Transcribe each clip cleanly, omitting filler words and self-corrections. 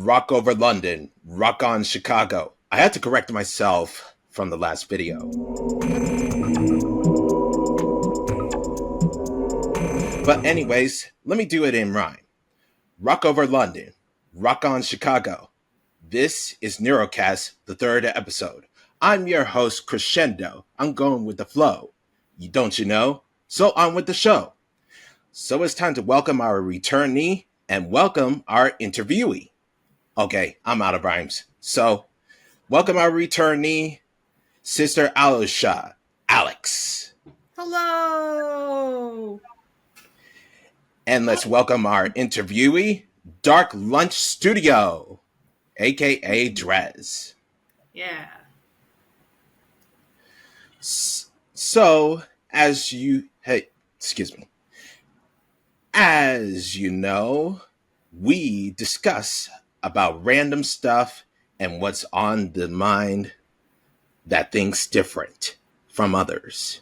Rock over London, rock on Chicago. I had to correct myself from the last video. But anyways, let me do it in rhyme. Rock over London, rock on Chicago. This is Neuro-Cast, the third episode. I'm your host, Kriscendo. I'm going with the flow. Don't you know? So on with the show. So it's time to welcome our returnee and welcome our interviewee. Okay, I'm out of rhymes. So, welcome our returnee, Sister Alyosha, Alex. Hello! And let's welcome our interviewee, Dark Lunch Studio, aka Drez. Yeah. So, as you know, we discuss about random stuff and what's on the mind that thinks different from others.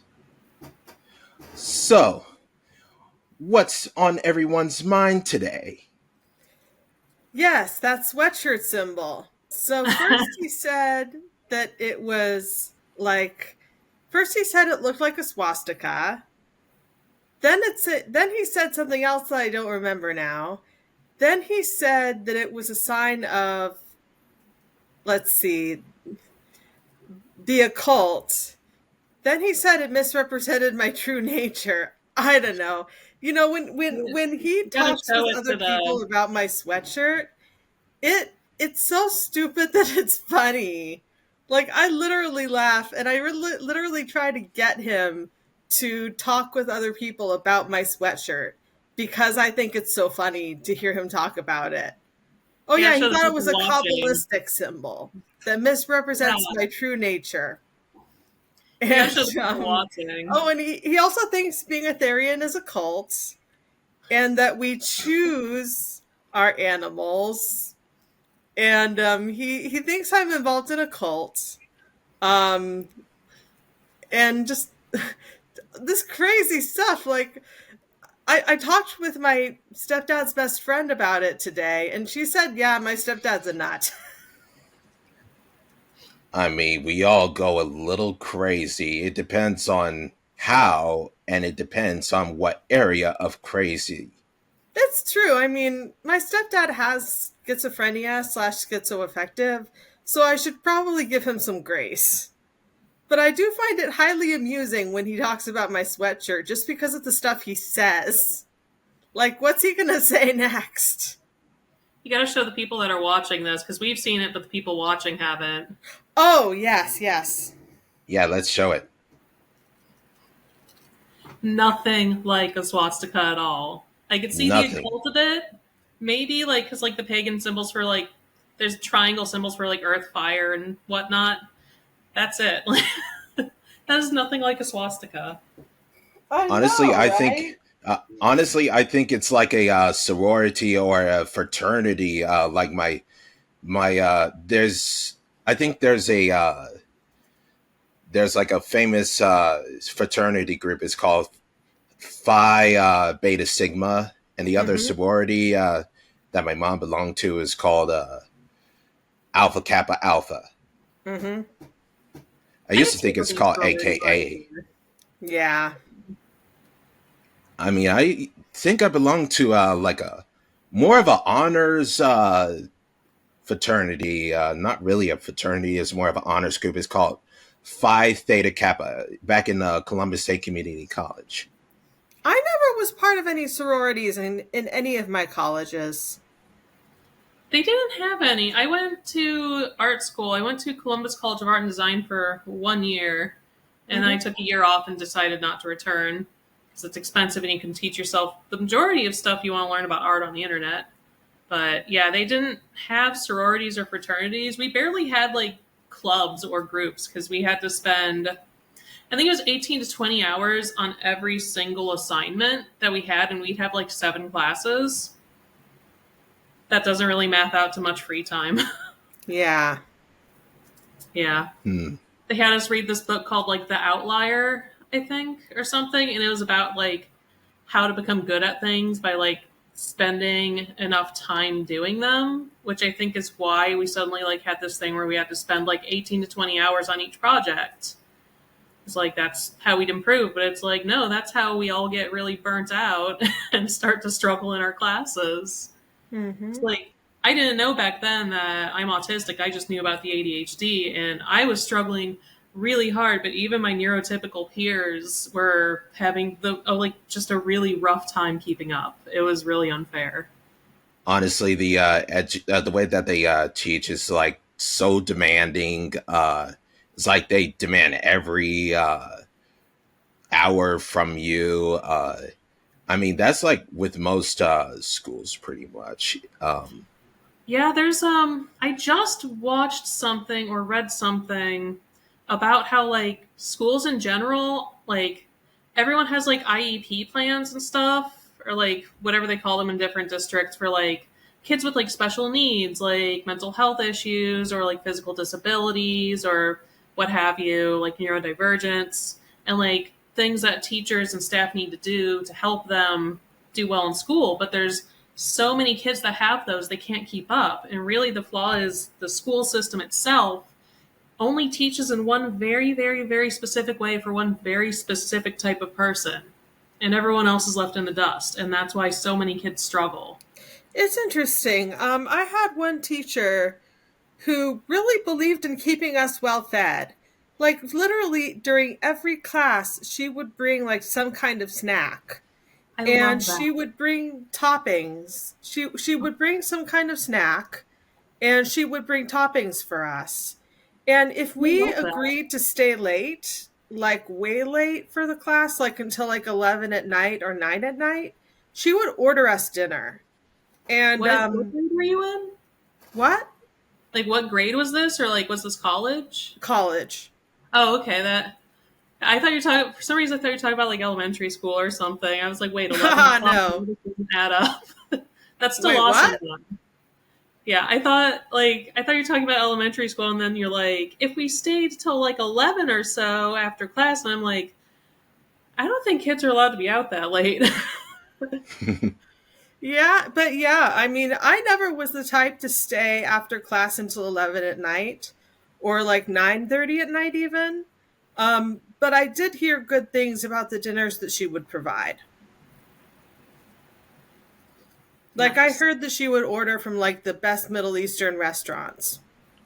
So, what's on everyone's mind today? Yes, that sweatshirt symbol. So first he said that it was first he said it looked like a swastika. Then he said something else that I don't remember now. Then he said that it was a sign of, let's see, the occult. Then he said it misrepresented my true nature. I don't know. You know, when he talks with other people about my sweatshirt, it's so stupid that it's funny. Like, I literally laugh, and I literally try to get him to talk with other people about my sweatshirt because I think it's so funny to hear him talk about it. Oh yeah, he thought it was a Kabbalistic symbol that misrepresents my true nature. And, and he also thinks being a Therian is a cult, and that we choose our animals, and he thinks I'm involved in a cult, and just this crazy stuff. Like, I talked with my stepdad's best friend about it today, and she said, yeah, my stepdad's a nut. I mean, we all go a little crazy. It depends on how, and it depends on what area of crazy. That's true. I mean, my stepdad has schizophrenia / schizoaffective, so I should probably give him some grace. But I do find it highly amusing when he talks about my sweatshirt just because of the stuff he says. Like, what's he going to say next? You got to show the people that are watching this, because we've seen it, but the people watching haven't. Oh, yes, yes. Yeah, let's show it. Nothing like a swastika at all. I could see the occult of it. Maybe, like, because, like, the pagan symbols for, like, there's triangle symbols for, like, earth, fire, and whatnot. That's it. That is nothing like a swastika. Honestly, I think it's like a sorority or a fraternity. Like there's like a famous fraternity group. It's called Phi Beta Sigma, and the other sorority that my mom belonged to is called Alpha Kappa Alpha. Mm-hmm. I used to think it's called AKA. Yeah. I mean, I think I belong to like a more of a honors fraternity. Not really a fraternity; it's more of an honors group. It's called Phi Theta Kappa. Back in Columbus State Community College. I never was part of any sororities in any of my colleges. They didn't have any. I went to art school. I went to Columbus College of Art and Design for 1 year, and I took a year off and decided not to return because it's expensive and you can teach yourself the majority of stuff you want to learn about art on the internet. But yeah, they didn't have sororities or fraternities. We barely had like clubs or groups because we had to spend, I think it was 18 to 20 hours on every single assignment that we had, and we'd have like 7 classes. That doesn't really math out to much free time. Yeah. Yeah. They had us read this book called like The Outlier, I think, or something. And it was about like how to become good at things by like spending enough time doing them. which I think is why we suddenly like had this thing where we had to spend like 18 to 20 hours on each project. It's like that's how we'd improve, but it's like no, that's how we all get really burnt out and start to struggle in our classes. It's like I didn't know back then that I'm autistic. I just knew about the ADHD, and I was struggling really hard. But even my neurotypical peers were having just a really rough time keeping up. It was really unfair. Honestly, the way that they teach is like so demanding. It's like they demand every hour from you. I mean, that's like with most schools, pretty much. Yeah, there's I just watched something or read something about how like schools in general, like everyone has like IEP plans and stuff or like whatever they call them in different districts for like kids with like special needs, like mental health issues or like physical disabilities or what have you, like neurodivergence and like things that teachers and staff need to do to help them do well in school, but there's so many kids that have those they can't keep up, and really the flaw is the school system itself only teaches in one very very very specific way for one very specific type of person, and everyone else is left in the dust, and that's why so many kids struggle. It's interesting. I had one teacher who really believed in keeping us well fed. Like literally during every class, she would bring like some kind of snack. I And love that. she would bring toppings. She would bring some kind of snack, and she would bring toppings for us. And if we love that. agreed to stay late, like way late for the class, like until like 11 at night or 9 at night, she would order us dinner. And What grade were you in? what? Like what grade was this, or like was this college? College. Oh, okay. That I thought you were talking. For some reason, I thought you were talking about like elementary school or something. I was like, wait, 11 o'clock, No. this doesn't add up. That's still Wait, awesome. what? Yeah, I thought you were talking about elementary school, and then you're like, if we stayed till like 11 or so after class, and I'm like, I don't think kids are allowed to be out that late. Yeah, but yeah, I mean, I never was the type to stay after class until 11 at night or like 9:30 at night even. But I did hear good things about the dinners that she would provide. Like Nice. I heard that she would order from like the best Middle Eastern restaurants.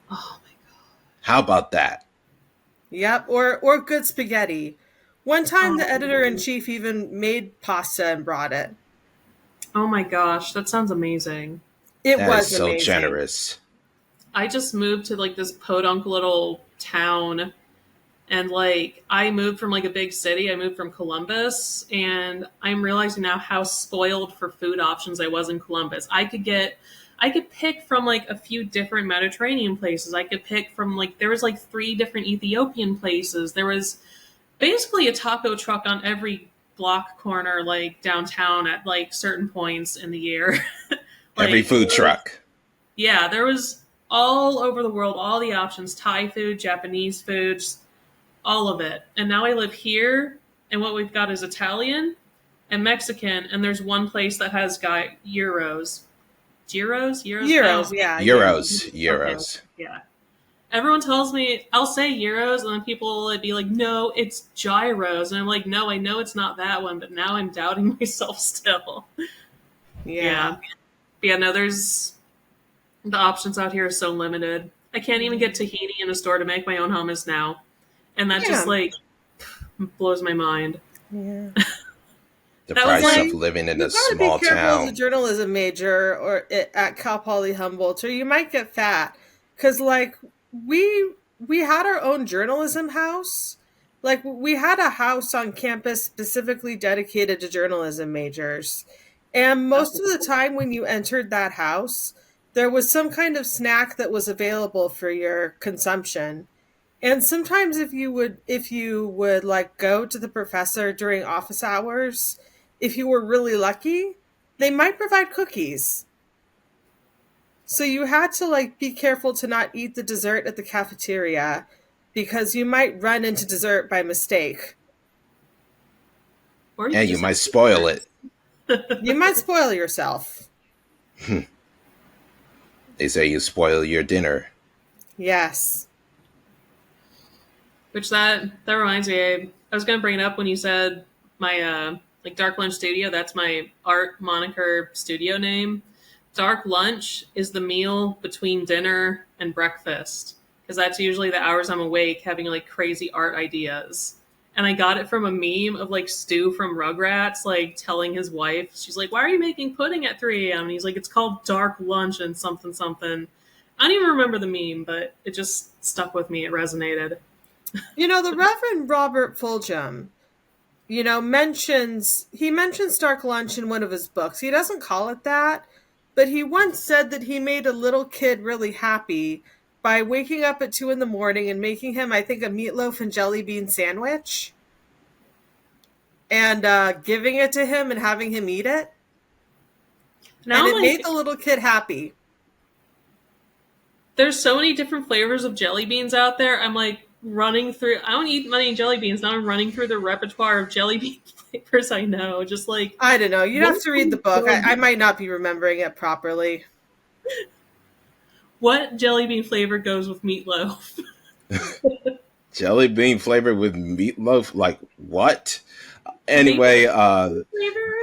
Oh my god. How about that? Yep, or good spaghetti. One time the Oh. editor-in-chief even made pasta and brought it. Oh my gosh, that sounds amazing. It That was is so amazing. generous. I just moved to like this podunk little town, and like I moved from like a big city. I moved from Columbus, and I'm realizing now how spoiled for food options I was in Columbus. I could pick from like a few different Mediterranean places. I could pick from like there was like 3 different Ethiopian places. There was basically a taco truck on every block corner like downtown at like certain points in the year. Like, Every food truck. yeah, there was all over the world, all the options, Thai food, Japanese foods, all of it. And now I live here, and what we've got is Italian and Mexican, and there's one place that has got Euros. Euros? Euros, Oh, yeah. Euros. okay. Euros. Yeah. Everyone tells me, I'll say Euros, and then people will be like, no, it's gyros. And I'm like, no, I know it's not that one, but now I'm doubting myself still. Yeah. But yeah, no, there's the options out here are so limited. I can't even get tahini in a store to make my own hummus now. And that just like blows my mind. Yeah. The That was price like- of living in You a gotta small be careful as a town. journalism major or at Cal Poly Humboldt, or you might get fat. Because like we had our own journalism house. Like we had a house on campus specifically dedicated to journalism majors. And most of the time when you entered that house, there was some kind of snack that was available for your consumption. And sometimes if you would like go to the professor during office hours, if you were really lucky, they might provide cookies. So you had to like be careful to not eat the dessert at the cafeteria because you might run into dessert by mistake. Or And you just- might spoil it. You might spoil yourself. They say you spoil your dinner. Yes. Which that reminds me, I was gonna bring it up when you said my like Dark Lunch Studio. That's my art moniker studio name. Dark Lunch is the meal between dinner and breakfast because that's usually the hours I'm awake having like crazy art ideas. And I got it from a meme of like Stu from Rugrats, like telling his wife, she's like, "Why are you making pudding at 3 a.m.?" And he's like, "It's called Dark Lunch and something something." I don't even remember the meme, but it just stuck with me. It resonated. You know, the Reverend Robert Fulgham, mentions Dark Lunch in one of his books. He doesn't call it that, but he once said that he made a little kid really happy by waking up at 2 a.m. and making him, I think, a meatloaf and jelly bean sandwich and giving it to him and having him eat it. Now, and it like, made the little kid happy. There's so many different flavors of jelly beans out there. I'm like running through. I don't eat many jelly beans. Now I'm running through the repertoire of jelly bean flavors I know. Just like, I don't know. You'd have to read the book. I might not be remembering it properly. What jelly bean flavor goes with meatloaf? Jelly bean flavored with meatloaf? Like what? Anyway, I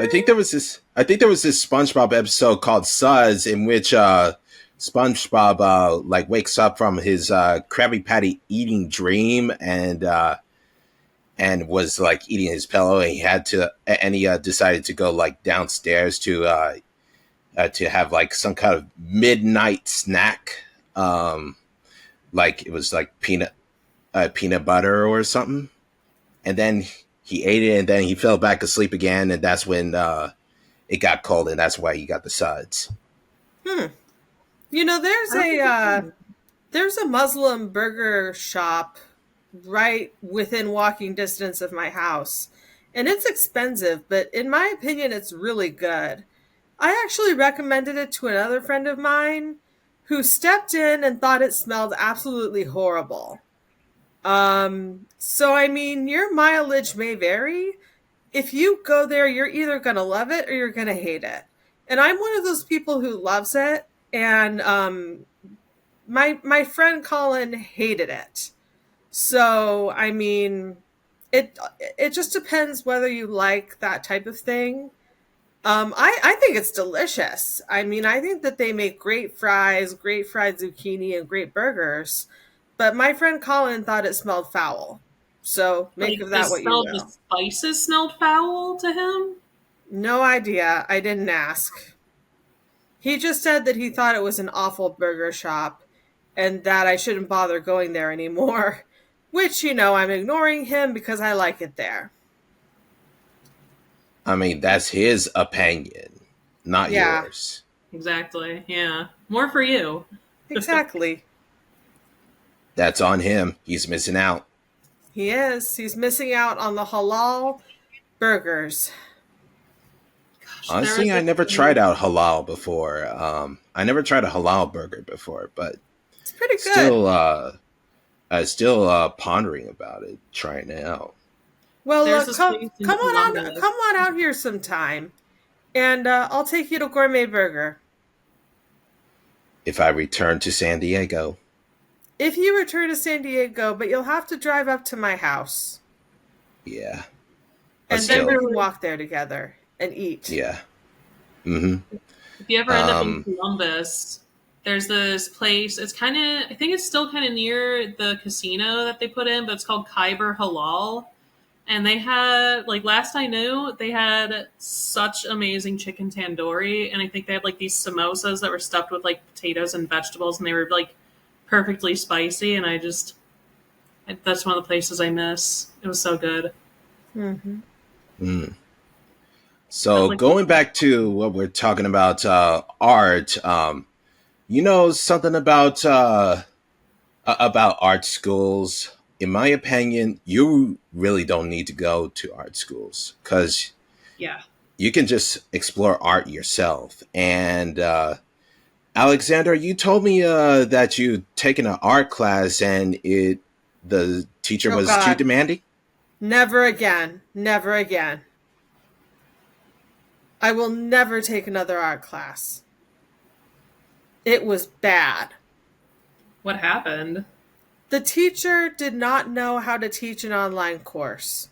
think there was this SpongeBob episode called Suds in which SpongeBob like wakes up from his Krabby Patty eating dream and was like eating his pillow, and he decided to go like downstairs to have like some kind of midnight snack, like it was like peanut butter or something, and then he ate it, and then he fell back asleep again, and that's when it got cold, and that's why he got the suds. You know, there's a Muslim burger shop right within walking distance of my house, and it's expensive, but in my opinion, it's really good. I actually recommended it to another friend of mine who stepped in and thought it smelled absolutely horrible. So I mean, your mileage may vary. If you go there, you're either going to love it or you're going to hate it. And I'm one of those people who loves it. And my friend Colin hated it. So I mean, it just depends whether you like that type of thing. I think it's delicious. I mean, I think that they make great fries, great fried zucchini, and great burgers. But my friend Colin thought it smelled foul. So make of that what you will. The spices smelled foul to him? No idea. I didn't ask. He just said that he thought it was an awful burger shop and that I shouldn't bother going there anymore. Which, I'm ignoring him because I like it there. I mean, that's his opinion, not yours. Exactly. Yeah. More for you. Exactly. That's on him. He's missing out. He is. He's missing out on the halal burgers. Gosh, honestly, I never tried out halal before. I never tried a halal burger before, but it's pretty good. Still pondering about it, trying it out. Well, come on out here sometime, and I'll take you to Gourmet Burger. If I return to San Diego. If you return to San Diego, but you'll have to drive up to my house. Yeah. And then we can walk there together and eat. Yeah. Mm-hmm. If you ever end up in Columbus, there's this place. It's I think it's still kind of near the casino that they put in, but it's called Khyber Halal. And they had, like, last I knew, they had such amazing chicken tandoori. And I think they had, like, these samosas that were stuffed with, like, potatoes and vegetables. And they were, like, perfectly spicy. And that's one of the places I miss. It was so good. Mm-hmm. Mm. So going back to what we're talking about, art, something about art schools. In my opinion, you really don't need to go to art schools because you can just explore art yourself. And Alexander, you told me that you'd taken an art class and the teacher was too demanding. Never again. Never again. I will never take another art class. It was bad. What happened? The teacher did not know how to teach an online course.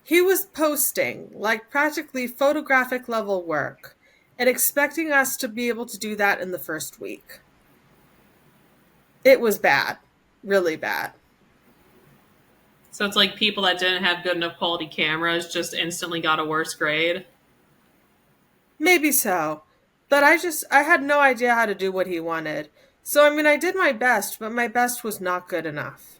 He was posting, like, practically photographic level work and expecting us to be able to do that in the first week. It was bad. Really bad. So it's like people that didn't have good enough quality cameras just instantly got a worse grade? Maybe so. But I had no idea how to do what he wanted. So, I mean, I did my best, but my best was not good enough.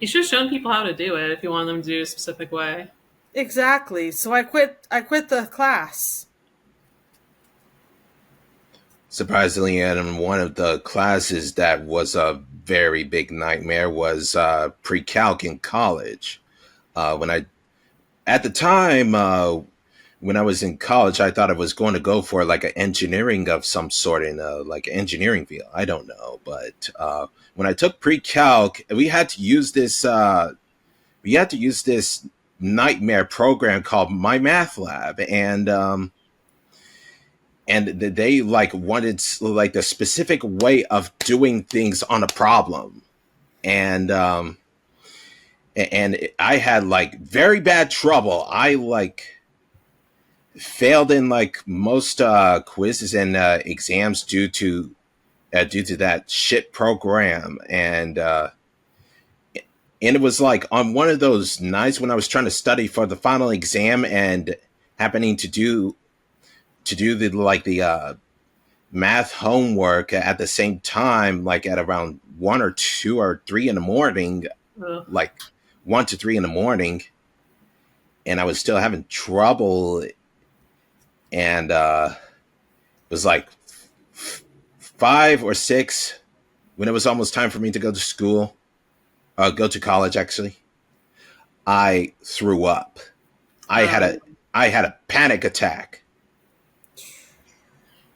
You should have shown people how to do it if you wanted them to do it a specific way. Exactly. So I quit the class. Surprisingly, and one of the classes that was a very big nightmare was pre-calc in college. When I at the time when I was in college, I thought I was going to go for like an engineering of some sort in like an engineering field. I don't know, but when I took pre-calc, we had to use this nightmare program called My Math Lab, and they like wanted like the specific way of doing things on a problem, and I had like very bad trouble. I like failed in like most quizzes and exams due to that shit program, and it was like on one of those nights when I was trying to study for the final exam and happening to do the math homework at the same time, like at around 1 or 2 or 3 in the morning, Ugh. like 1 to 3 in the morning, and I was still having trouble, and it was like 5 or 6 when it was almost time for me to go to school, go to college. Actually, I threw up. I had a panic attack.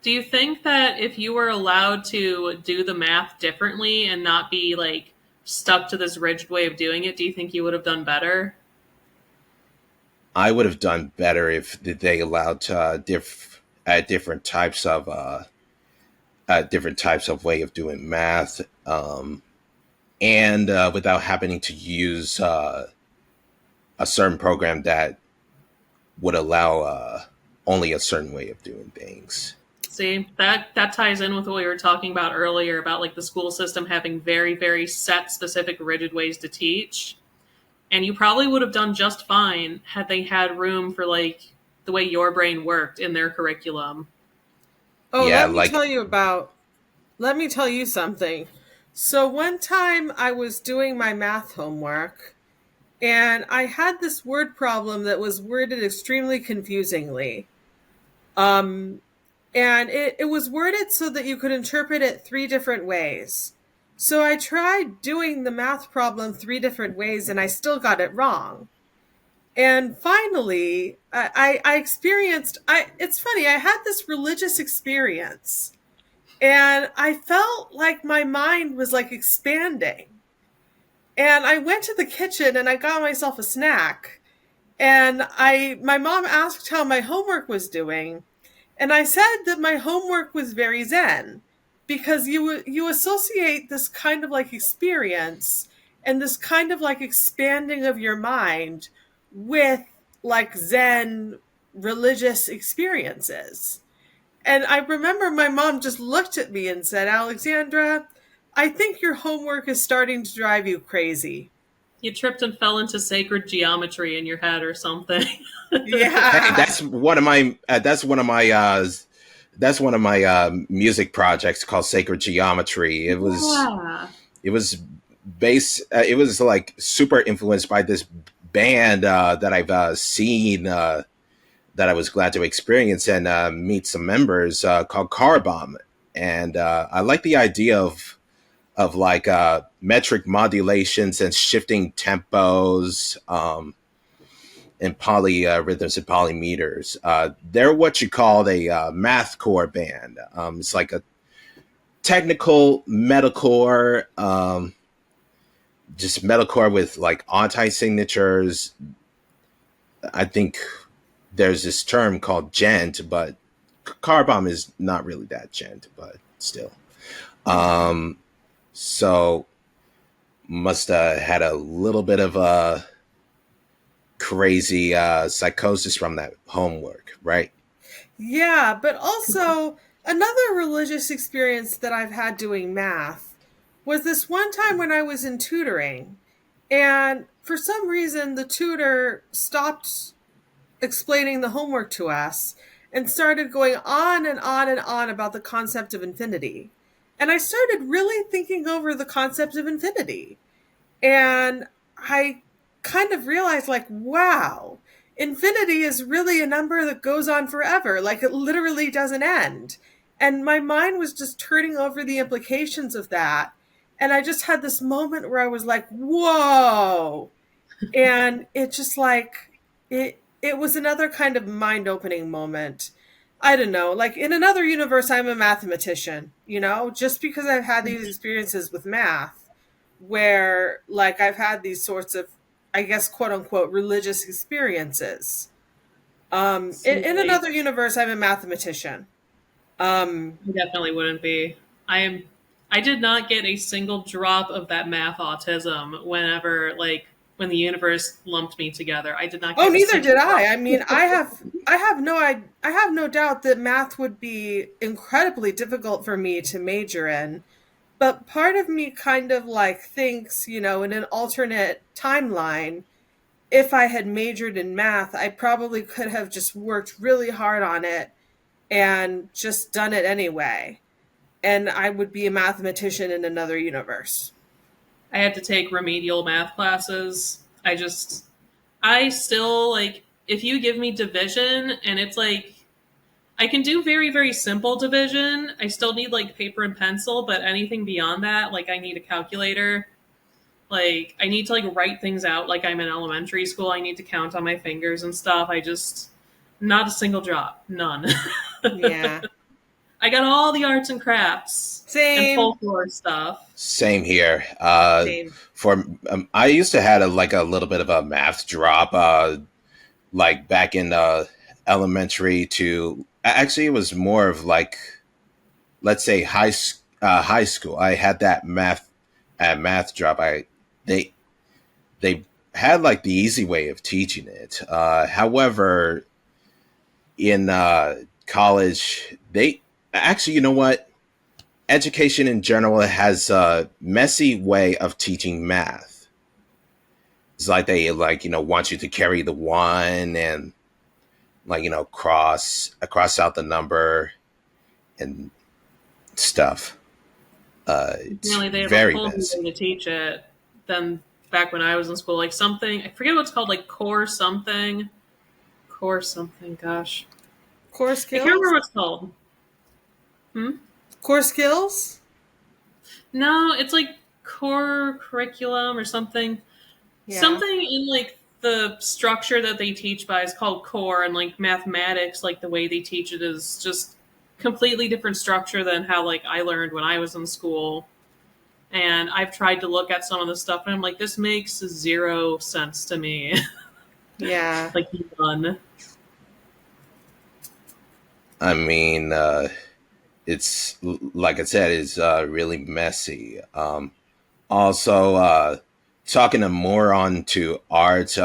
Do you think that if you were allowed to do the math differently and not be like stuck to this rigid way of doing it, do you think you would have done better? I would have done better if they allowed different types of way of doing math, and without having to use a certain program that would allow only a certain way of doing things. See, that ties in with what we were talking about earlier about like the school system having very, very set, specific, rigid ways to teach. And you probably would have done just fine had they had room for like the way your brain worked in their curriculum. Oh, Yeah, let me tell you something. So one time I was doing my math homework and I had this word problem that was worded extremely confusingly. And it was worded so that you could interpret it 3 different ways. So I tried doing the math problem 3 different ways and I still got it wrong. And finally, I experienced, it's funny, I had this religious experience and I felt like my mind was like expanding. And I went to the kitchen and I got myself a snack. And my mom asked how my homework was doing. And I said that my homework was very zen because you associate this kind of like experience and this kind of like expanding of your mind with like zen religious experiences. And I remember my mom just looked at me and said, "Alexandra, I think your homework is starting to drive you crazy." You tripped and fell into sacred geometry in your head or something. Hey, Yeah. that's one of my music projects called Sacred Geometry. Yeah. It was it was like super influenced by this band that I've seen, that I was glad to experience and meet some members, called Car Bomb, and I like the idea of like metric modulations and shifting tempos, and polyrhythms and polymeters. They're what you call a mathcore band. It's like a technical metalcore, just metalcore with like anti-signatures. I think there's this term called gent, but car bomb is not really that gent. But still. So must have had a little bit of a crazy psychosis from that homework, right? Yeah, but also another religious experience that I've had doing math was this one time when I was in tutoring. And for some reason, the tutor stopped explaining the homework to us and started going on and on and on about the concept of infinity. And I started really thinking over the concept of infinity. And I kind of realized, like, wow, infinity is really a number that goes on forever. Like, it literally doesn't end. And my mind was just turning over the implications of that. And I just had this moment where I was like, whoa. And it just like, it was another kind of mind opening moment. I don't know, like in another universe, I'm a mathematician, just because I've had these experiences with math where like I've had these sorts of, I guess, quote unquote, religious experiences. In another universe, I'm a mathematician. I definitely wouldn't be. I did not get a single drop of that math autism when the universe lumped me together. I did not get Oh, a neither single did drop. I. I mean, I have no doubt that math would be incredibly difficult for me to major in. But part of me kind of like thinks, in an alternate timeline, if I had majored in math, I probably could have just worked really hard on it and just done it anyway. And I would be a mathematician in another universe. I had to take remedial math classes. I still like, if you give me division and it's like, I can do very, very simple division. I still need like paper and pencil, but anything beyond that, like I need a calculator. Like I need to like write things out like I'm in elementary school. I need to count on my fingers and stuff. Not a single job. None. Yeah. I got all the arts and crafts and Same. folklore stuff. Same here. Same. I used to had like a little bit of a math drop, like back in elementary to actually it was more of like, let's say high school. I had that math drop. They they had like the easy way of teaching it. However, in college, they actually, you know what? Education in general has a messy way of teaching math. It's like they want you to carry the one and cross out the number and stuff. It's Really, they have a very whole new messy. way to teach it than back when I was in school. Like something, I forget what it's called, like core something. Gosh, Core I can't remember skills? what it's called. Hmm? Core skills? No, it's like core curriculum or something. Yeah. Something in like the structure that they teach by is called core, and like mathematics, like the way they teach it is just completely different structure than how like I learned when I was in school. And I've tried to look at some of the stuff and I'm like, this makes zero sense to me. Yeah. Like none. I mean, it's like I said, it's really messy. Also, talking more on to art.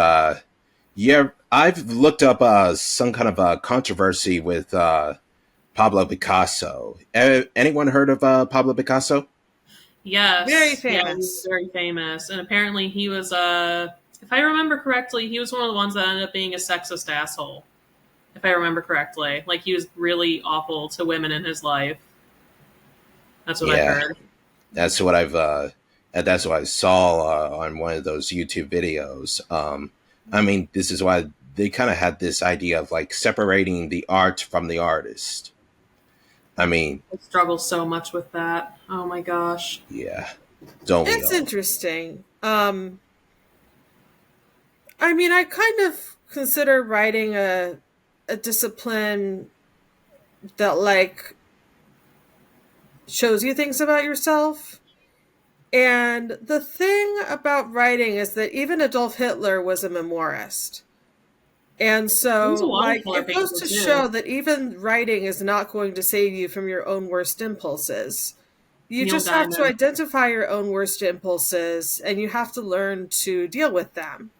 Yeah, I've looked up some kind of controversy with Pablo Picasso. Anyone heard of Pablo Picasso? Very Yes. Yeah, he was famous. very famous. And apparently he was if I remember correctly, he was one of the ones that ended up being a sexist asshole. If I remember correctly. Like he was really awful to women in his life. That's what I've Yeah, heard. that's what that's what I saw on one of those YouTube videos. I mean, this is why they kind of had this idea of like separating the art from the artist. I mean, I struggle so much with that. Oh my gosh. yeah, don't we It's all? interesting. I mean, I kind of consider writing a discipline that like shows you things about yourself. And the thing about writing is that even Adolf Hitler was a memoirist. And There's a so, lot of like, color it goes people to show too. that even writing is not going to save you from your own worst impulses. You Neil just have to Gaiman. identify your own worst impulses and you have to learn to deal with them.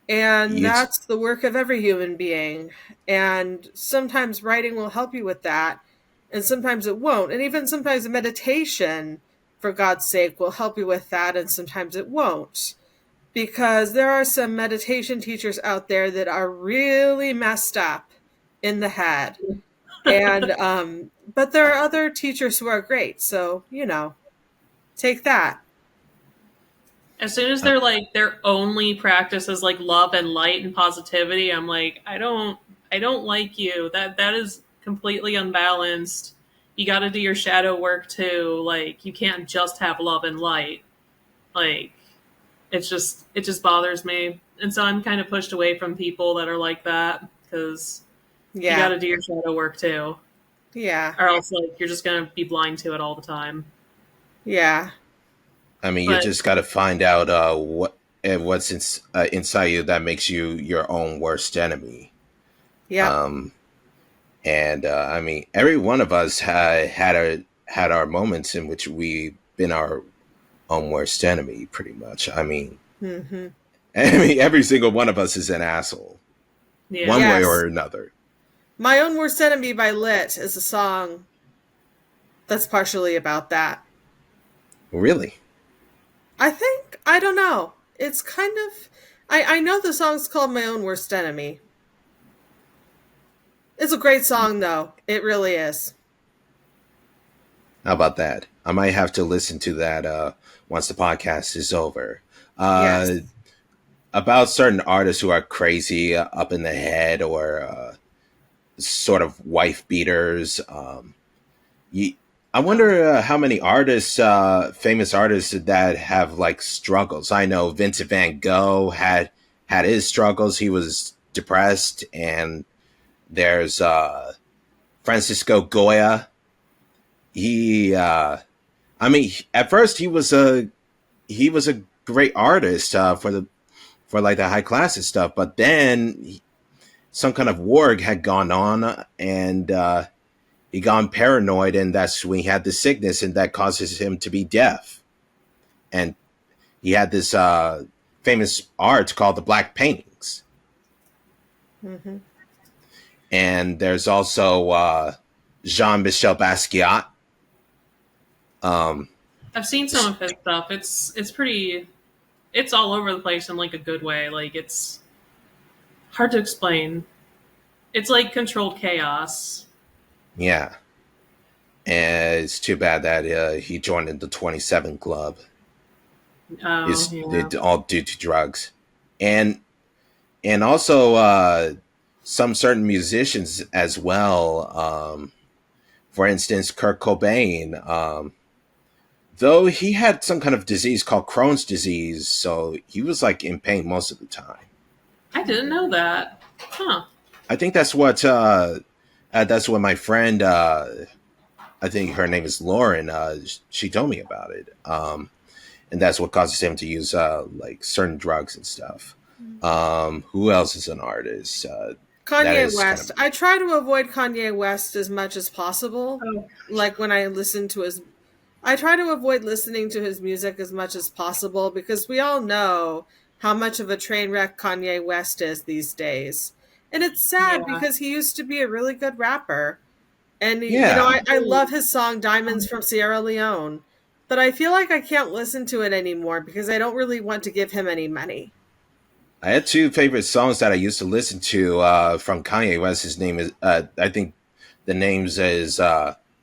And You that's the work of every human being. And sometimes writing will help you with that, and sometimes it won't. And even sometimes meditation, for God's sake, will help you with that, and sometimes it won't. Because there are some meditation teachers out there that are really messed up in the head. And, but there are other teachers who are great. So, take that. As soon as they're like their only practice is like love and light and positivity, I'm like, I don't like you. That is completely unbalanced. You got to do your shadow work too. Like you can't just have love and light. Like it just bothers me. And so I'm kind of pushed away from people that are like that because you got Yeah. to do your shadow work too, Yeah. or else like you're just gonna be blind to it all the time. Yeah. I mean, you But just got to find out what's inside you that makes you your own worst enemy. Yep. Um, and I mean, every one of us had our moments in which we've been our own worst enemy, pretty much. I mean, Hmm. every single one of us is an asshole, one yeah, way Yes. or another. My Own Worst Enemy by Lit is a song that's partially about that. Really, I don't know. It's kind of, I know the song's called My Own Worst Enemy. It's a great song, though. It really is. how about that? I might have to listen to that once the podcast is over. Yes. Uh, about certain artists who are crazy up in the head or sort of wife beaters. You, I Oh. wonder how many artists, famous artists, that have like struggles. I know Vincent Van Gogh had his struggles. He was depressed, and there's Francisco Goya. He, I mean, at first he was a great artist for like the high class and stuff, but then some kind of war had gone on, and he gone paranoid, and that's when he had the sickness, and that causes him to be deaf. And he had this famous art called the Black Paintings. Hmm. And there's also Jean-Michel Basquiat. Um, I've seen some of his stuff. It's pretty. It's all over the place in like a good way. Like it's hard to explain. It's like controlled chaos. yeah, and it's too bad that he joined in the 27 Club. Oh Is yeah. it all due to drugs, and also some certain musicians as well. For instance, Kurt Cobain. Though he had some kind of disease called Crohn's disease, so he was like in pain most of the time. I didn't know that. Huh. I think that's what my friend. I think her name is Lauren. She told me about it, and that's what causes him to use like certain drugs and stuff. Who else is an artist? That Kanye is kind of West. I try to avoid Kanye West as much as possible. Oh. Like when I listen to his, I try to avoid listening to his music as much as possible because we all know how much of a train wreck Kanye West is these days. And it's sad Yeah. because he used to be a really good rapper. And, yeah. I love his song Diamonds from Sierra Leone. But I feel like I can't listen to it anymore because I don't really want to give him any money. I had two favorite songs that I used to listen to from Kanye West. His name is I think the names is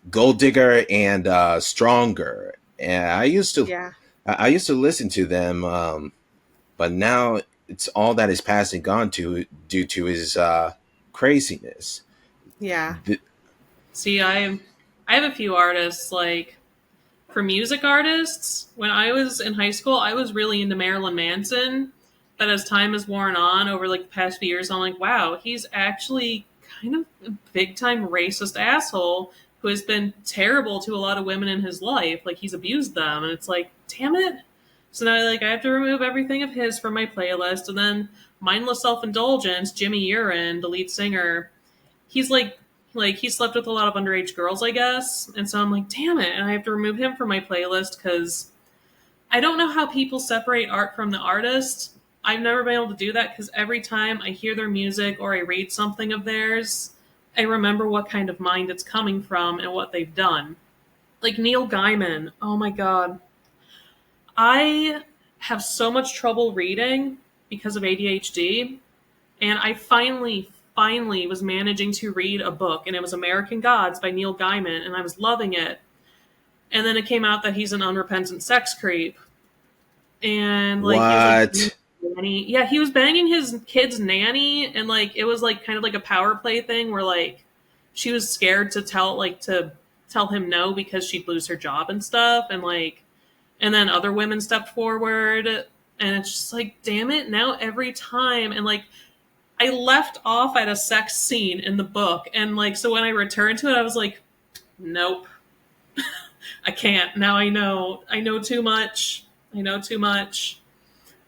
Gold Digger and Stronger. And Yeah. I used to listen to them, but now it's all that is passed and gone to due to his craziness. Yeah. The, See, I have a few artists like for music artists. When I was in high school, I was really into Marilyn Manson. But as time has worn on over like the past few years, I'm like, wow, he's actually kind of a big time racist asshole who has been terrible to a lot of women in his life. Like he's abused them, and it's like, damn it, So now, like, I have to remove everything of his from my playlist, and then Mindless Self-Indulgence, Jimmy Urine, the lead singer, he's like he slept with a lot of underage girls, I guess, and so I'm like, damn it, and I have to remove him from my playlist because I don't know how people separate art from the artist. I've never been able to do that because every time I hear their music or I read something of theirs, I remember what kind of mind it's coming from and what they've done. Like Neil Gaiman, oh my god. I have so much trouble reading because of ADHD, and I finally was managing to read a book, and it was American Gods by Neil Gaiman, and I was loving it. And then it came out that he's an unrepentant sex creep. And like What? he was like nanny. Yeah, he was banging his kid's nanny, and like it was like kind of like a power play thing where like she was scared to tell him no because she'd lose her job and stuff, and then other women stepped forward, and it's just like, damn it, now every time. And like I left off at a sex scene in the book, and like so when I returned to it, I was like, nope. I can't. Now I know too much. I know too much.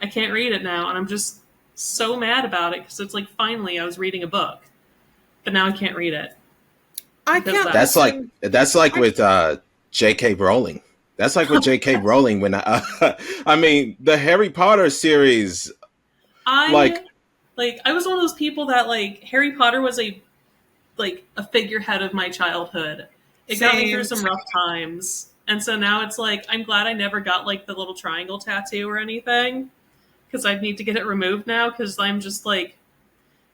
I can't read it now, and I'm just so mad about it because it's like finally I was reading a book, but now I can't read it. I can't. That's like with J.K. Rowling. That's like with J.K. Rowling when I mean the Harry Potter series. I was one of those people that like Harry Potter was a figurehead of my childhood. It got me through some rough times. And so now it's like, I'm glad I never got like the little triangle tattoo or anything, because I'd need to get it removed now, because I'm just like,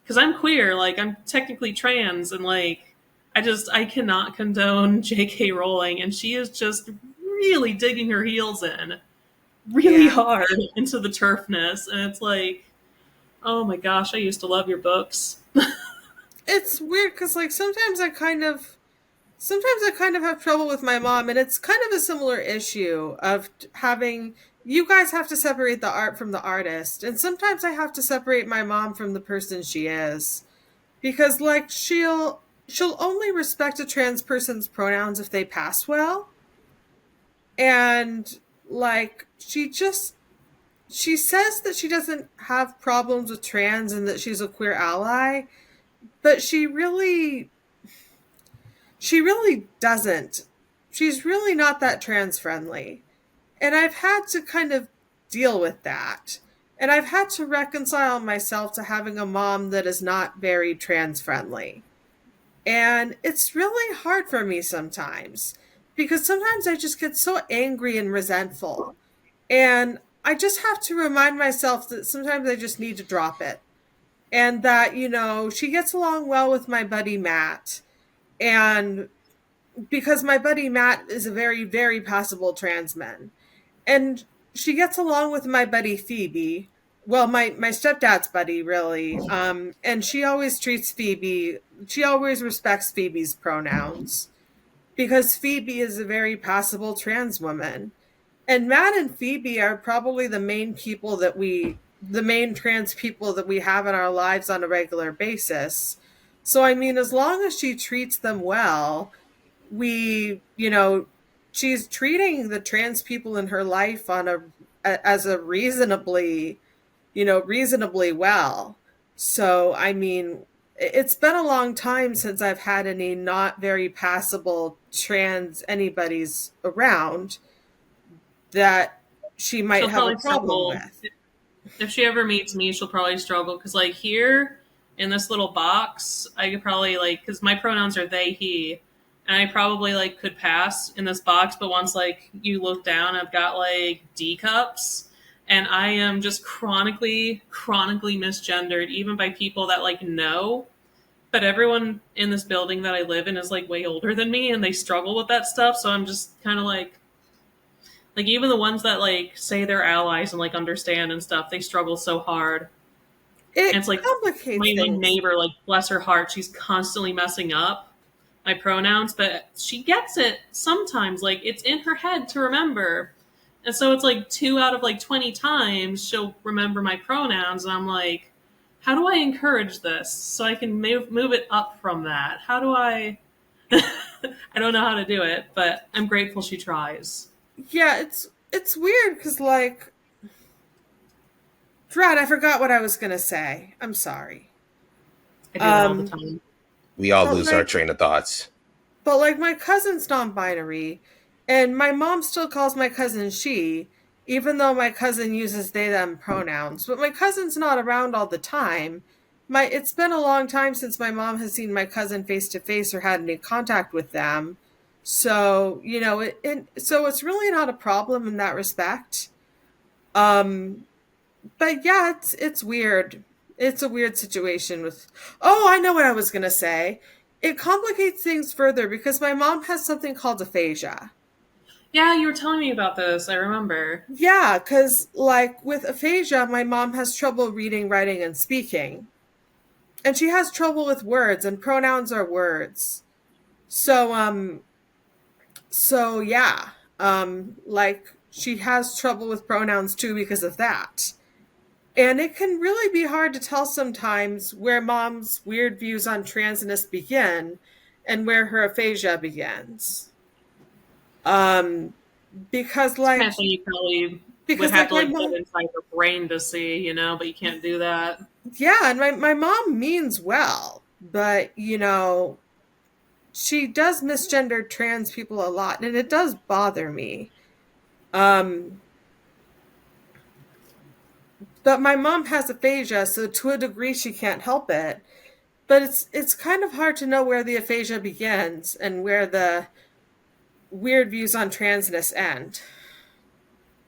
because I'm queer, like I'm technically trans, and like, I cannot condone J.K. Rowling, and she is just really digging her heels in really hard into the turfness. And it's like, oh my gosh, I used to love your books. It's weird because like sometimes I kind of have trouble with my mom, and it's kind of a similar issue of having, you guys have to separate the art from the artist, and sometimes I have to separate my mom from the person she is, because like she'll only respect a trans person's pronouns if they pass well, and like she says that she doesn't have problems with trans and that she's a queer ally, but she really doesn't. She's really not that trans friendly. And I've had to kind of deal with that. And I've had to reconcile myself to having a mom that is not very trans friendly. And it's really hard for me sometimes, because sometimes I just get so angry and resentful. And I just have to remind myself that sometimes I just need to drop it. And that, she gets along well with my buddy Matt. And because my buddy Matt is a very, very possible trans man. And she gets along with my buddy Phoebe. Well, my stepdad's buddy, really. And she always respects Phoebe's pronouns, because Phoebe is a very possible trans woman. And Matt and Phoebe are probably the main trans people that we have in our lives on a regular basis. So, I mean, as long as she treats them well, she's treating the trans people in her life as a reasonably well. So, I mean, it's been a long time since I've had any not very passable trans anybody's around that she might have a problem with. If she ever meets me, she'll probably struggle, because like here in this little box, I could probably like, because my pronouns are they, he, and I probably like could pass in this box, but once like you look down, I've got like D cups, and I am just chronically misgendered, even by people that like know. But everyone in this building that I live in is like way older than me, and they struggle with that stuff. So I'm just kind of like even the ones that like say they're allies and like understand and stuff, they struggle so hard. And it's like my neighbor, like bless her heart, she's constantly messing up my pronouns, but she gets it sometimes. Like it's in her head to remember, and so it's like 2 out of like 20 times she'll remember my pronouns, and I'm like, how do I encourage this so I can move it up from that? How do I? I don't know how to do it, but I'm grateful she tries. Yeah, it's weird because like Drat, I forgot what I was going to say. I'm sorry. I do that all the time. We all But lose our train of thoughts. But like my cousin's non-binary, and my mom still calls my cousin she, even though my cousin uses they them pronouns. But my cousin's not around all the time. It's been a long time since my mom has seen my cousin face to face or had any contact with them. So, so it's really not a problem in that respect. Um but yeah, it's weird. It's a weird situation with. Oh, I know what I was going to say. It complicates things further because my mom has something called aphasia. Yeah, you were telling me about this. I remember. Yeah, cuz like with aphasia, my mom has trouble reading, writing and speaking. And she has trouble with words, and pronouns are words. So yeah. Like she has trouble with pronouns too because of that. And it can really be hard to tell sometimes where mom's weird views on transness begin and where her aphasia begins. Because It's kind like of thing you probably would because have like to my like get mom, inside her brain to see, but you can't do that. yeah, and my mom means well, but she does misgender trans people a lot, and it does bother me. Um, but my mom has aphasia, so to a degree she can't help it. But it's kind of hard to know where the aphasia begins and where the weird views on transness end.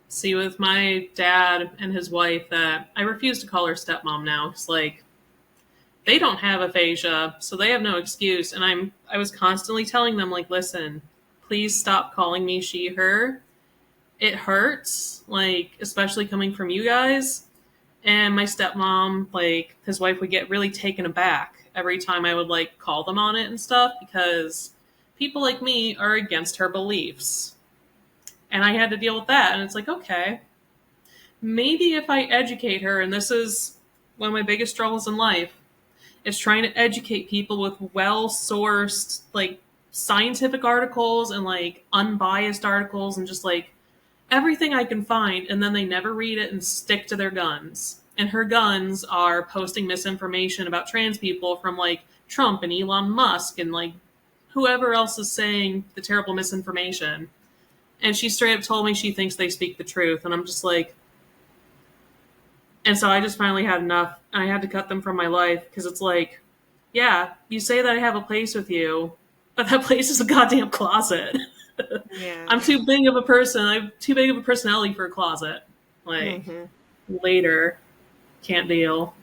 See, with my dad and his wife, that I refuse to call her stepmom now because like they don't have aphasia, so they have no excuse. And I was constantly telling them like, listen, please stop calling me she her. It hurts, like especially coming from you guys. And my stepmom, like his wife, would get really taken aback every time I would like call them on it and stuff because people like me are against her beliefs. And I had to deal with that. And it's like, okay, maybe if I educate her, and this is one of my biggest struggles in life, is trying to educate people with well sourced, like scientific articles and like unbiased articles and just like everything I can find. And then they never read it and stick to their guns. And her guns are posting misinformation about trans people from like Trump and Elon Musk and like whoever else is saying the terrible misinformation. And she straight up told me she thinks they speak the truth. And I'm just like, and so I just finally had enough. And I had to cut them from my life because it's like, yeah, you say that I have a place with you, but that place is a goddamn closet. Yeah. I'm too big of a person. I have too big of a personality for a closet. Like, later, can't deal.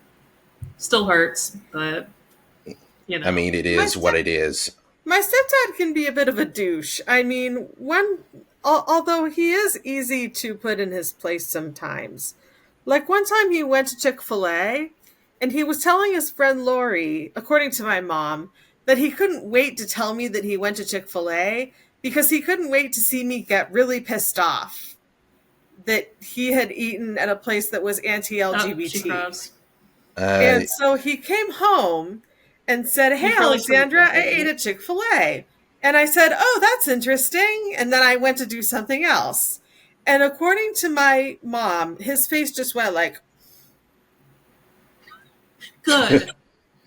Still hurts, but, I mean, it is what it is. My stepdad can be a bit of a douche. I mean, although he is easy to put in his place sometimes. Like one time he went to Chick-fil-A and he was telling his friend Lori, according to my mom, that he couldn't wait to tell me that he went to Chick-fil-A because he couldn't wait to see me get really pissed off that he had eaten at a place that was anti-LGBT. And so he came home and said, "Hey, Alexandra, I ate at Chick-fil-A." And I said, "Oh, that's interesting." And then I went to do something else. And according to my mom, his face just went like, good.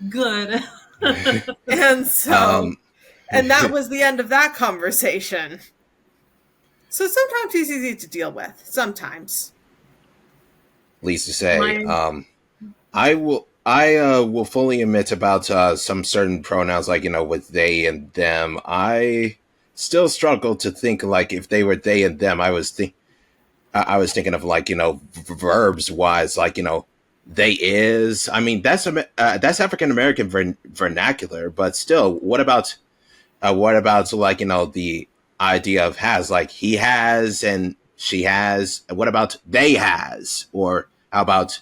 Good. And so, and that was the end of that conversation. So sometimes he's easy to deal with. Sometimes. Least to say, I will fully admit about some certain pronouns, like with they and them. I still struggle to think like if they were they and them. I was thinking of like verbs wise, like they is. I mean that's African American vernacular, but still, what about like the idea of has, like he has and she has? What about they has, or how about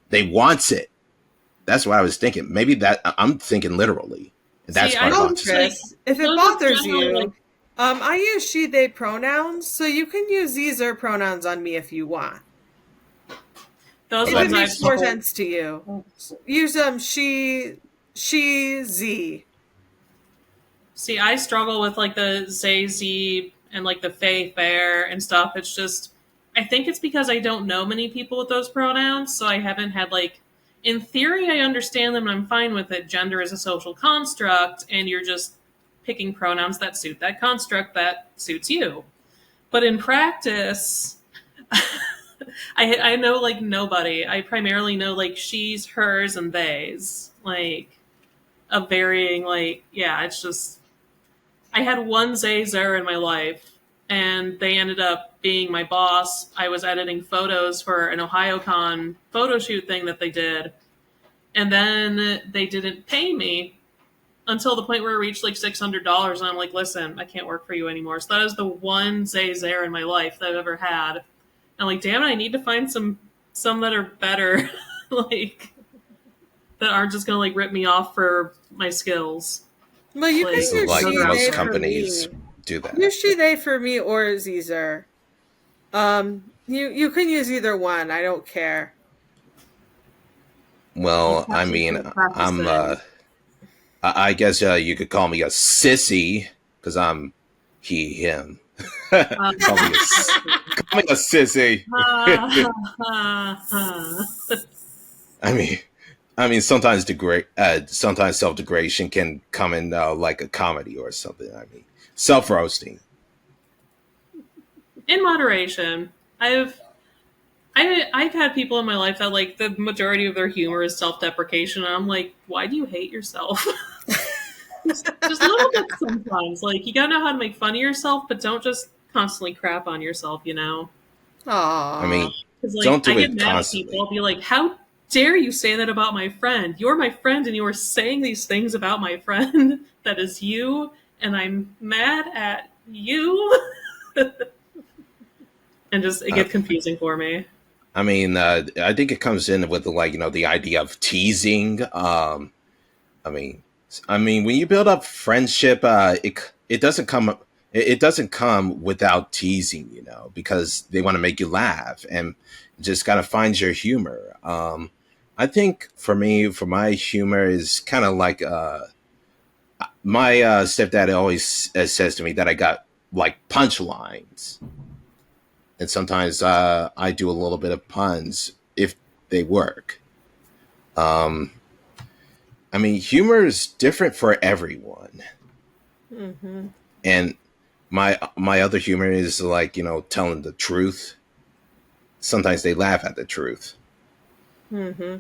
they wants it? That's what I was thinking. Maybe that I'm thinking literally. That's See, part of Chris, if it bothers you, I use she, they pronouns, so you can use these or pronouns on me if you want. Those if it makes more sense to you, use she, z. See, I struggle with like the Zay Z and like the Faye Fair and stuff. It's just I think it's because I don't know many people with those pronouns, so I haven't had like, in theory, I understand them and I'm fine with it. Gender is a social construct, and you're just picking pronouns that suit that construct that suits you. But in practice, I know like nobody. I primarily know like she's, hers, and theys. Like a varying like, yeah, it's just, I had one Zay Zer in my life, and they ended up being my boss. I was editing photos for an OhioCon photo shoot thing that they did, and then they didn't pay me until the point where it reached like $600, and I'm like, listen, I can't work for you anymore. So that is the one Zay Zer in my life that I've ever had. I'm like, damn it, I need to find some that are better, like that aren't just gonna like rip me off for my skills. Well, you can This use is like she, most they for companies me. do that. Use she, they for me or Zer. You can use either one. I don't care. Well, I mean, I guess you could call me a sissy because I'm he, him. Call me a sissy. I mean, sometimes sometimes self-degradation can come in like a comedy or something. I mean, self-roasting. In moderation. I've had people in my life that like the majority of their humor is self-deprecation, and I'm like, why do you hate yourself? just a little bit sometimes. Like, you gotta know how to make fun of yourself, but don't just constantly crap on yourself, you know? Aww. I mean, like, don't do I get it mad constantly. At people. I'll be like, how dare you say that about my friend? You're my friend, and you are saying these things about my friend. That is you, and I'm mad at you. And just, it gets confusing for me. I mean, I think it comes in with like, the idea of teasing. I mean, when you build up friendship, it doesn't come without teasing, because they want to make you laugh and just gotta find your humor. I think for me, for my humor is kind of like my stepdad always says to me that I got like punchlines, and sometimes I do a little bit of puns if they work. I mean, humor is different for everyone. Mm-hmm. And my other humor is like, telling the truth. Sometimes they laugh at the truth. Mm-hmm.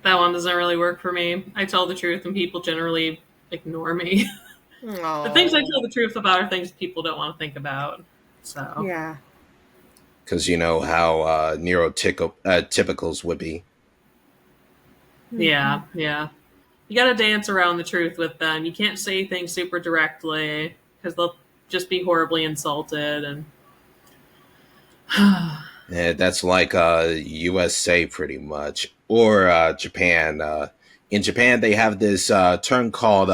That one doesn't really work for me. I tell the truth, and people generally ignore me. The things I tell the truth about are things people don't want to think about. So yeah, because you know how neurotypicals would be. Yeah. You got to dance around the truth with them. You can't say things super directly because they'll just be horribly insulted. And Yeah, that's like USA pretty much, or Japan. In Japan, they have this term called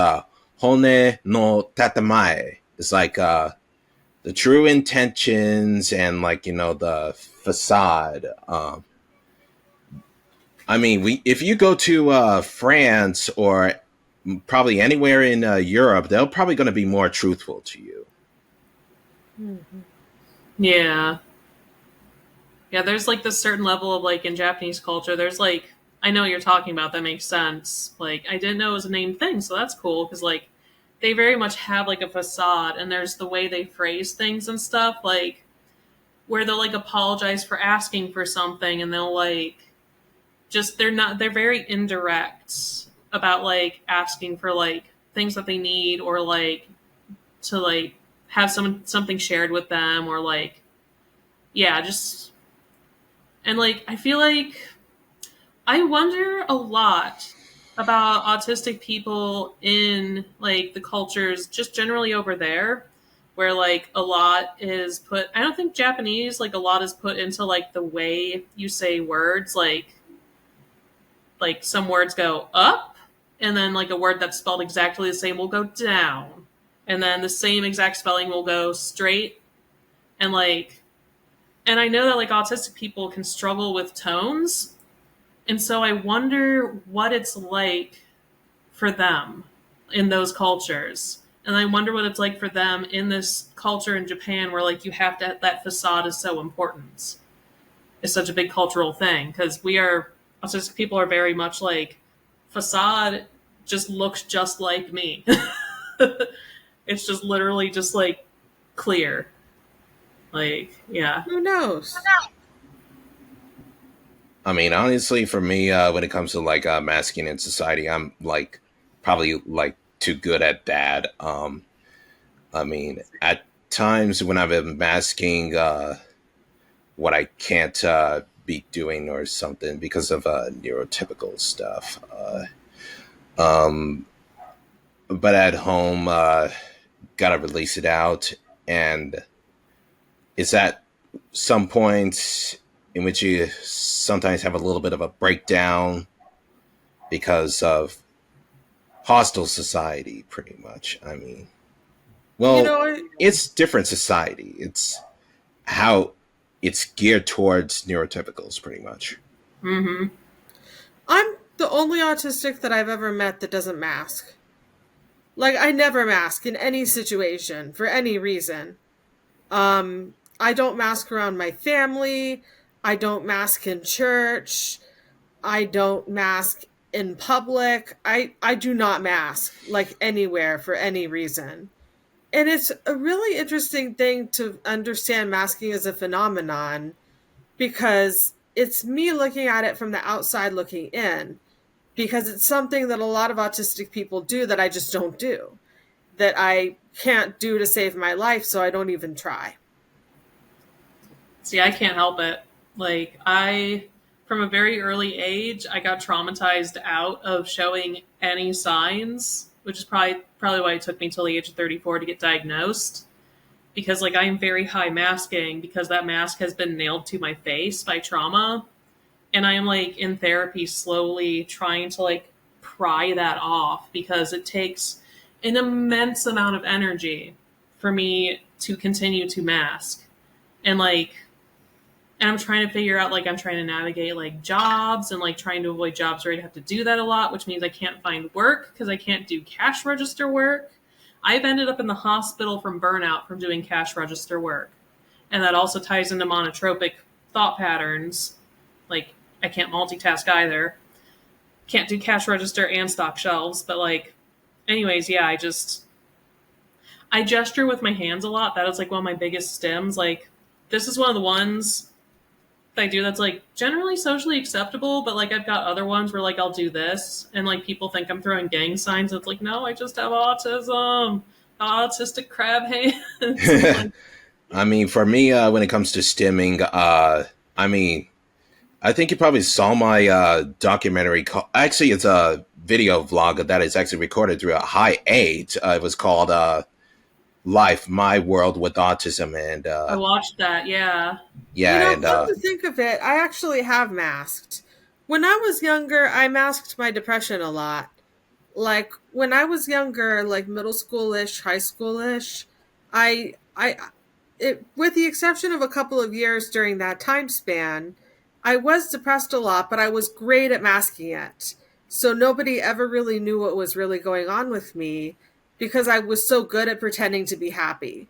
"hone no tatamae." It's like the true intentions and like the facade. I mean, if you go to France or probably anywhere in Europe, they're probably going to be more truthful to you. Mm-hmm. Yeah, there's like this certain level of like in Japanese culture, there's like, I know what you're talking about, that makes sense. Like, I didn't know it was a named thing, so that's cool, because like they very much have like a facade, and there's the way they phrase things and stuff, like where they'll like apologize for asking for something, and they'll like just, they're very indirect about like asking for like things that they need, or like to like have something shared with them, or like, yeah, just, and like I feel like I wonder a lot about autistic people in like the cultures just generally over there, where like a lot is put, I don't think Japanese, like a lot is put into like the way you say words, like some words go up, and then like a word that's spelled exactly the same will go down, and then the same exact spelling will go straight, and like, and I know that like autistic people can struggle with tones, and so I wonder what it's like for them in those cultures, And I wonder what it's like for them in this culture in Japan where like you have to, that facade is so important. It's such a big cultural thing because autistic people are very much like facade just looks just like me. It's just literally just like clear. Like, yeah. Who knows? I mean, honestly, for me, when it comes to like masking in society, I'm like probably like too good at that. I mean, at times when I've been masking what I can't be doing or something because of neurotypical stuff. Um, but at home, gotta release it out, and it's at some points in which you sometimes have a little bit of a breakdown because of hostile society, pretty much. I mean, You well, know, it's different society. It's how it's geared towards neurotypicals, pretty much. Mm-hmm. I'm the only autistic that I've ever met that doesn't mask. Like, I never mask in any situation for any reason. I don't mask around my family. I don't mask in church. I don't mask in public. I do not mask like anywhere for any reason. And it's a really interesting thing to understand masking as a phenomenon because it's me looking at it from the outside looking in because it's something that a lot of autistic people do that I just don't do, that I can't do to save my life, so I don't even try. See, I can't help it. Like, from a very early age, I got traumatized out of showing any signs, which is probably why it took me until the age of 34 to get diagnosed. Because, like, I am very high masking because that mask has been nailed to my face by trauma. And I am, like, in therapy slowly trying to, like, pry that off because it takes an immense amount of energy for me to continue to mask. And, like, and I'm trying to figure out, like, I'm trying to navigate, like, jobs and, like, trying to avoid jobs where I'd have to do that a lot, which means I can't find work because I can't do cash register work. I've ended up in the hospital from burnout from doing cash register work. And that also ties into monotropic thought patterns. Like, I can't multitask either. Can't do cash register and stock shelves. But, like, anyways, yeah, I gesture with my hands a lot. That is, like, one of my biggest stims. Like, this is one of the ones I do that's like generally socially acceptable, but like I've got other ones where like I'll do this and like people think I'm throwing gang signs. It's like, no, I just have autism, autistic crab hands. I mean, for me, when it comes to stimming, I mean, I think you probably saw my documentary. Actually, it's a video vlog that is actually recorded through a high 8. It was called Life, My World with Autism. And I watched that, yeah. yeah, and come to think of it, I actually have masked. When I was younger, I masked my depression a lot. Like when I was younger, like middle schoolish, high schoolish, with the exception of a couple of years during that time span, I was depressed a lot, but I was great at masking it. So nobody ever really knew what was really going on with me because I was so good at pretending to be happy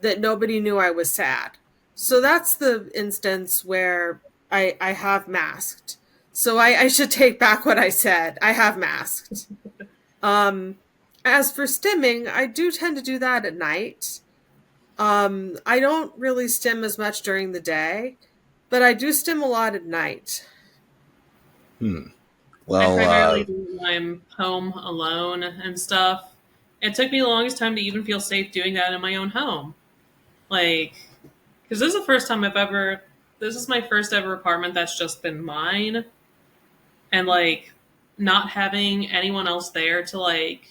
that nobody knew I was sad. So that's the instance where I have masked. So I should take back what I said. I have masked. As for stimming, I do tend to do that at night. I don't really stim as much during the day, but I do stim a lot at night. I well, primarily do when I'm home alone and stuff. It took me the longest time to even feel safe doing that in my own home. Like, because this is my first ever apartment that's just been mine. And, like, not having anyone else there to, like,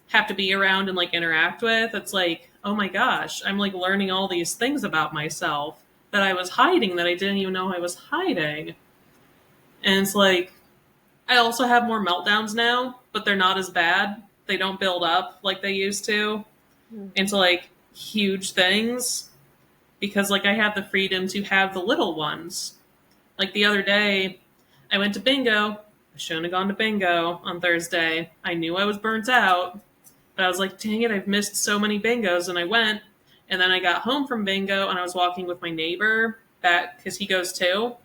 have to be around and, like, interact with, it's like, oh my gosh, I'm, like, learning all these things about myself that I was hiding that I didn't even know I was hiding. And it's like, I also have more meltdowns now, but they're not as bad. They don't build up like they used to into, like, huge things because, like, I have the freedom to have the little ones. Like, the other day, I went to bingo. I shouldn't have gone to bingo on Thursday. I knew I was burnt out. But I was like, dang it, I've missed so many bingos. And I went, and then I got home from bingo, and I was walking with my neighbor back because he goes too.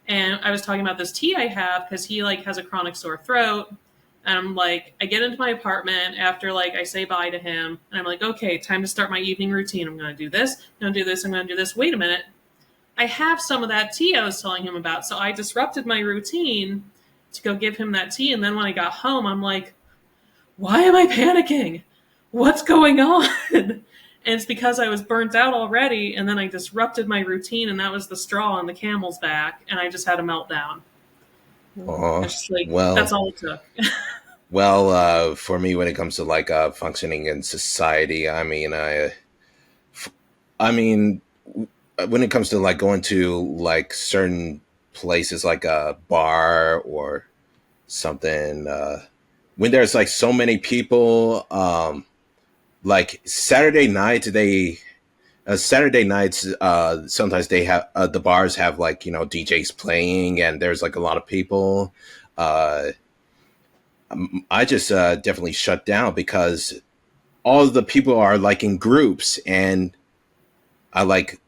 And I was talking about this tea I have because he like has a chronic sore throat. And I'm like, I get into my apartment after like I say bye to him, and I'm like, okay, time to start my evening routine. I'm going to do this, I'm going to do this, I'm going to do this. Wait a minute. I have some of that tea I was telling him about. So I disrupted my routine to go give him that tea. And then when I got home, I'm like, why am I panicking? What's going on? And it's because I was burnt out already, and then I disrupted my routine, and that was the straw on the camel's back, and I just had a meltdown. It's just like, that's all it took. Well, for me, when it comes to like functioning in society, I mean, when it comes to like going to like certain places, like a bar or something, when there's like so many people, like Saturday nights, sometimes they have the bars have like, you know, DJs playing, and there's like a lot of people. I just definitely shut down because all of the people are like in groups, and I like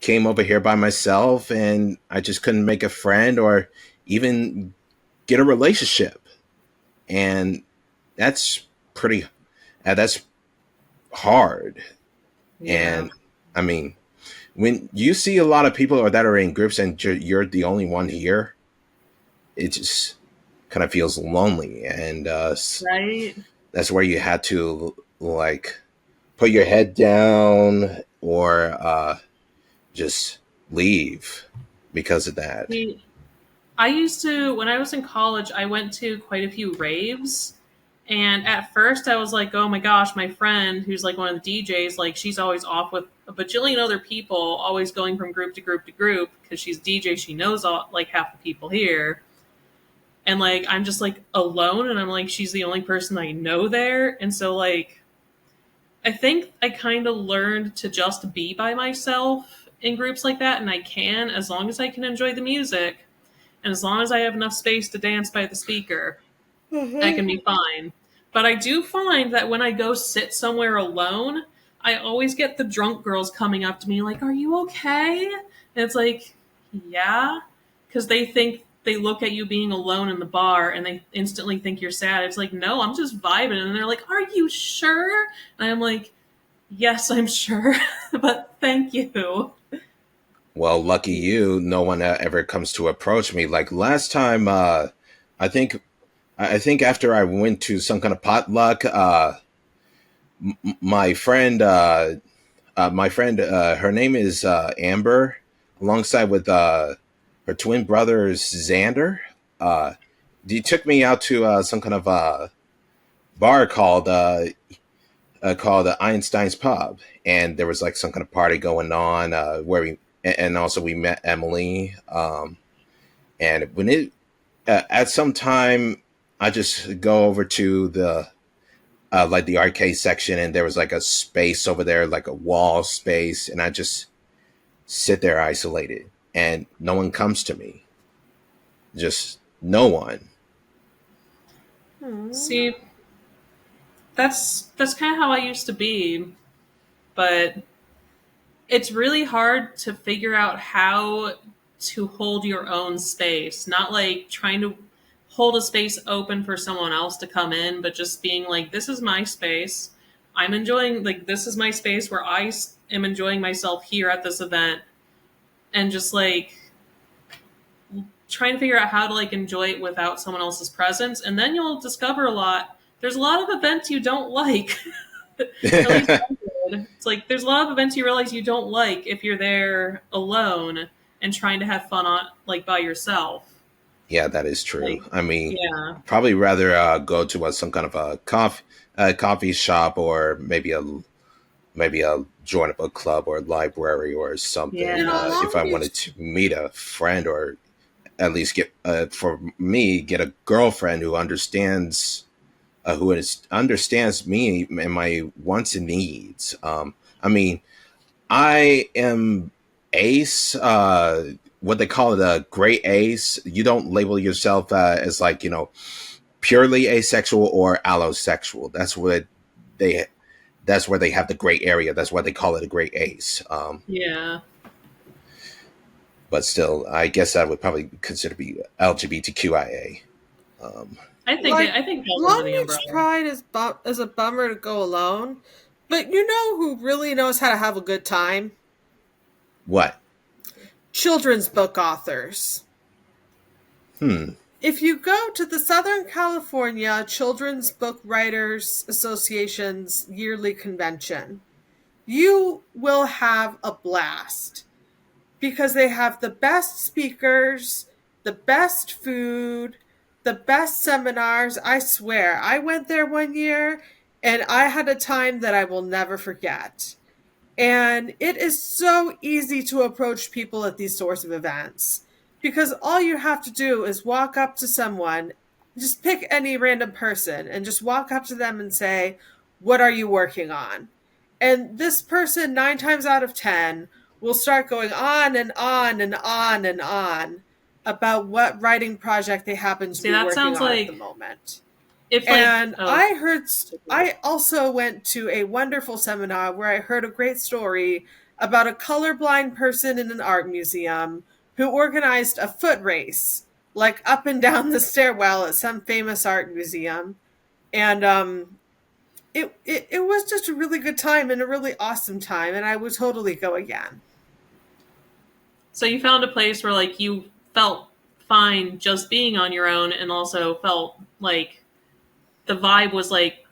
came over here by myself, and I just couldn't make a friend or even get a relationship. And that's that's hard. Yeah. And I mean, when you see a lot of people that are in groups and you're the only one here, it just kind of feels lonely. And Right? that's where you had to like put your head down or just leave because of that. I used to, when I was in college, I went to quite a few raves. And at first I was like, oh my gosh, my friend who's like one of the DJs, like she's always off with a bajillion other people, always going from group to group to group because she's DJ. She knows all, like half the people here. And like, I'm just like alone, and I'm like, she's the only person I know there. And so like, I think I kind of learned to just be by myself in groups like that. And I can, as long as I can enjoy the music. And as long as I have enough space to dance by the speaker, I can be fine. But I do find that when I go sit somewhere alone, I always get the drunk girls coming up to me like, are you okay? And it's like, yeah. Because they look at you being alone in the bar and they instantly think you're sad. It's like, no, I'm just vibing. And they're like, are you sure? And I'm like, yes, I'm sure. But thank you. Well, lucky you, no one ever comes to approach me. Like last time, I think after I went to some kind of potluck, my friend, her name is Amber, alongside with her twin brothers Xander. He took me out to some kind of bar called Einstein's Pub, and there was like some kind of party going on where and also we met Emily. And when it at some time, I just go over to the like the arcade section, and there was like a space over there, like a wall space, and I just sit there isolated, and no one comes to me. Just no one. See, that's kind of how I used to be, but it's really hard to figure out how to hold your own space, not like trying to hold a space open for someone else to come in, but just being like, this is my space. I'm enjoying, like, this is my space where I am enjoying myself here at this event, and just like trying to figure out how to like enjoy it without someone else's presence. And then you'll discover there's a lot of events you don't like. At least I did. It's like there's a lot of events you realize you don't like if you're there alone and trying to have fun on like by yourself. Yeah, that is true. Like, I mean, yeah. probably rather go to some kind of a coffee shop, or maybe join a book club or library or something. Yeah. If I wanted to meet a friend, or at least get get a girlfriend who understands me and my wants and needs. I mean, I am ace, what they call it, a gray ace. You don't label yourself as like, you know, purely asexual or allosexual. that's where they have the gray area. That's why they call it a gray ace. Yeah. But still, I guess I would probably consider be LGBTQIA. I think falls Long under the Beach umbrella. Pride is a bummer to go alone, but you know who really knows how to have a good time? What? Children's book authors. If you go to the Southern California Children's Book Writers Association's yearly convention, you will have a blast because they have the best speakers, the best food, the best seminars. I swear, I went there one year and I had a time that I will never forget. And it is so easy to approach people at these sorts of events because all you have to do is walk up to someone, just pick any random person and just walk up to them and say, "What are you working on?" And this person, 9 times out of 10, will start going on and on and on and on about what writing project they happen to be working on at the moment. I also went to a wonderful seminar where I heard a great story about a colorblind person in an art museum who organized a foot race, like up and down the stairwell at some famous art museum. And it was just a really good time and a really awesome time, and I would totally go again. So you found a place where like you felt fine just being on your own, and also felt like the vibe was like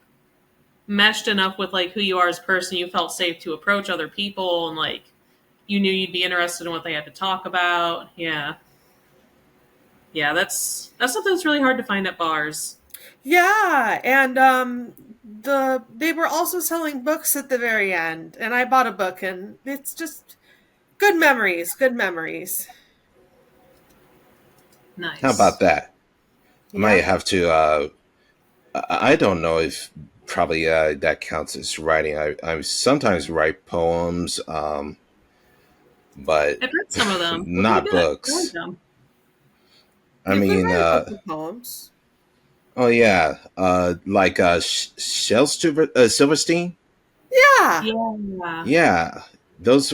meshed enough with like who you are as a person. You felt safe to approach other people, and like you knew you'd be interested in what they had to talk about. Yeah, that's something that's really hard to find at bars. Yeah, and they were also selling books at the very end, and I bought a book, and it's just good memories. Nice. How about that? Yeah. I might have to. I don't know if probably that counts as writing. I sometimes write poems, but I've read some of them. Not books. I mean, poems. Oh yeah, like Shel Silverstein. Yeah. Those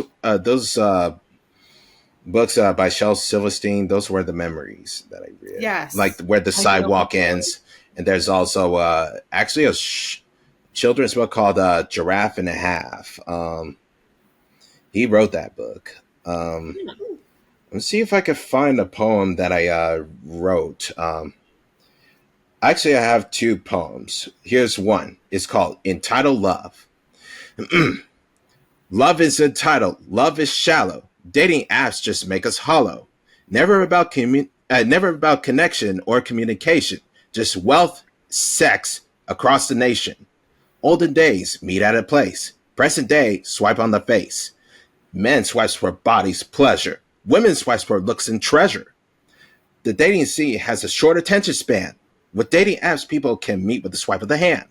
books by Shel Silverstein. Those were the memories that I read. Yes, like where the sidewalk ends, and there's also actually a children's book called Giraffe and a Half. He wrote that book. Let's see if I can find a poem that I wrote. Actually, I have 2 poems. Here's one. It's called Entitled Love. Love is entitled. Love is shallow. Dating apps just make us hollow. Never about connection or communication. Just wealth, sex across the nation. Olden days, meet at a place. Present day, swipe on the face. Men swipes for body's pleasure. Women swipes for looks and treasure. The dating scene has a short attention span. With dating apps, people can meet with the swipe of the hand.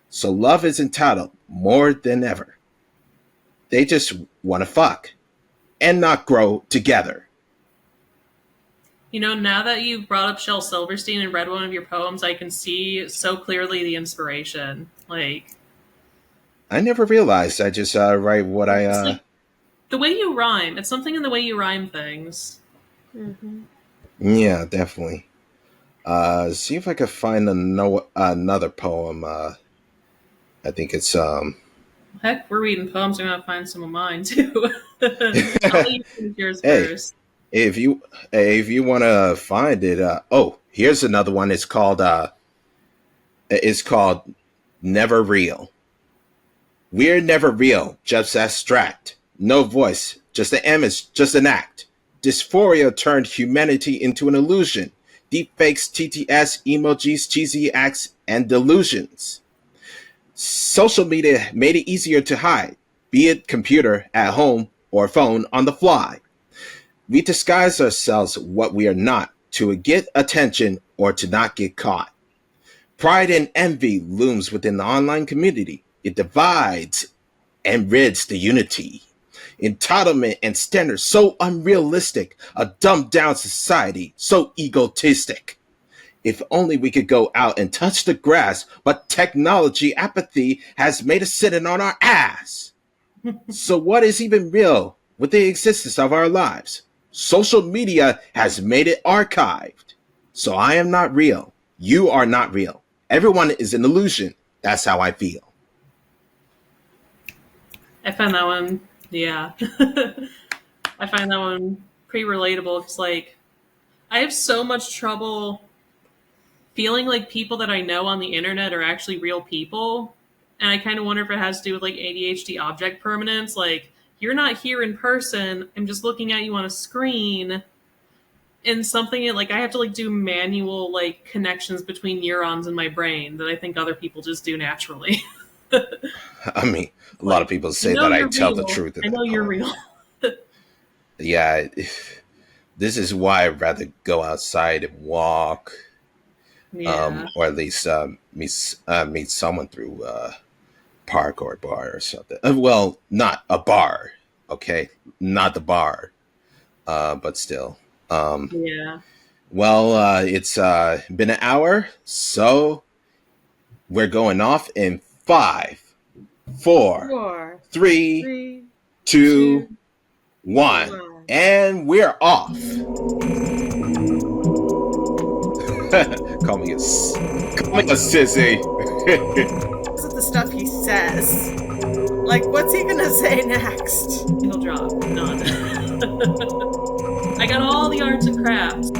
So love is entitled more than ever. They just want to fuck and not grow together. You know, now that you've brought up Shel Silverstein and read one of your poems, I can see so clearly the inspiration. Like, I never realized I just write what like the way you rhyme. It's something in the way you rhyme things. Mm-hmm. Yeah, definitely. See if I could find another poem. I think it's Heck, we're reading poems. I'm gonna find some of mine too. I'll let you finish yours first. If you want to find it, here's another one. It's called Never Real. We're never real, just abstract. No voice, just an image, just an act. Dysphoria turned humanity into an illusion. Deepfakes, TTS, emojis, cheesy acts, and delusions. Social media made it easier to hide, be it computer at home or phone on the fly. We disguise ourselves what we are not to get attention or to not get caught. Pride and envy looms within the online community. It divides and rids the unity. Entitlement and standards so unrealistic, a dumbed down society so egotistic. If only we could go out and touch the grass, but technology apathy has made us sitting on our ass. So what is even real with the existence of our lives? Social media has made it archived. So I am not real. You are not real. Everyone is an illusion. That's how I feel. I found that one, yeah. I find that one pretty relatable because, like, I have so much trouble feeling like people that I know on the internet are actually real people. And I kind of wonder if it has to do with, like, ADHD object permanence. Like, you're not here in person. I'm just looking at you on a screen. And something, like, I have to, like, do manual, like, connections between neurons in my brain that I think other people just do naturally. I mean, a lot of people say that I tell the truth. I know you're real. Yeah, this is why I'd rather go outside and walk, or at least meet someone through park or a bar or something. Well, not a bar, okay, not the bar, but still. Yeah. Well, it's been an hour, so we're going off in 5, 4, 3, 2, 1, and we're off. Call me a sissy. This is the stuff he says. Like, what's he gonna say next? Single drop, none. I got all the arts and crafts.